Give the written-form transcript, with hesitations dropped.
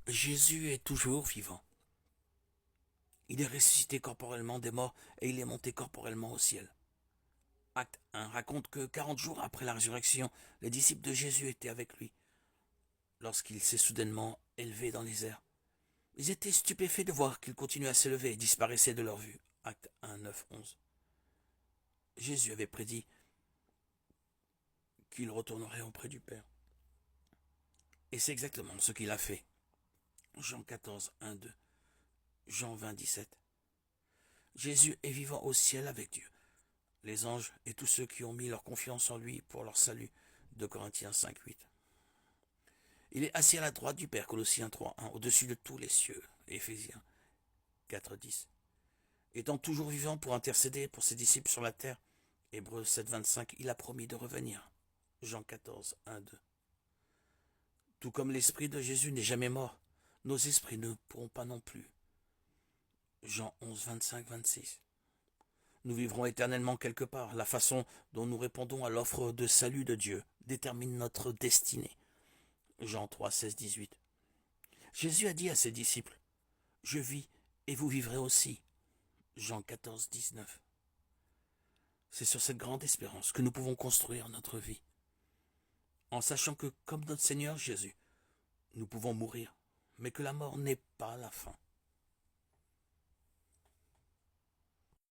Jésus est toujours vivant. Il est ressuscité corporellement des morts et il est monté corporellement au ciel. Acte 1 raconte que 40 jours après la résurrection, les disciples de Jésus étaient avec lui lorsqu'il s'est soudainement élevé dans les airs. Ils étaient stupéfaits de voir qu'il continuait à s'élever et disparaissait de leur vue. Acte 1, 9, 11. Jésus avait prédit qu'il retournerait auprès du Père. Et c'est exactement ce qu'il a fait. Jean 14, 1, 2. Jean 20, 17. Jésus est vivant au ciel avec Dieu, les anges et tous ceux qui ont mis leur confiance en lui pour leur salut. 2 Corinthiens 5, 8. Il est assis à la droite du Père, Colossiens 3, 1, au-dessus de tous les cieux. Éphésiens 4, 10. Étant toujours vivant pour intercéder pour ses disciples sur la terre. Hébreux 7, 25, il a promis de revenir. Jean 14, 1, 2. Tout comme l'esprit de Jésus n'est jamais mort, nos esprits ne pourront pas non plus. Jean 11, 25, 26. Nous vivrons éternellement quelque part. La façon dont nous répondons à l'offre de salut de Dieu détermine notre destinée. Jean 3, 16, 18. Jésus a dit à ses disciples, « Je vis et vous vivrez aussi. » Jean 14, 19. C'est sur cette grande espérance que nous pouvons construire notre vie, en sachant que, comme notre Seigneur Jésus, nous pouvons mourir, mais que la mort n'est pas la fin.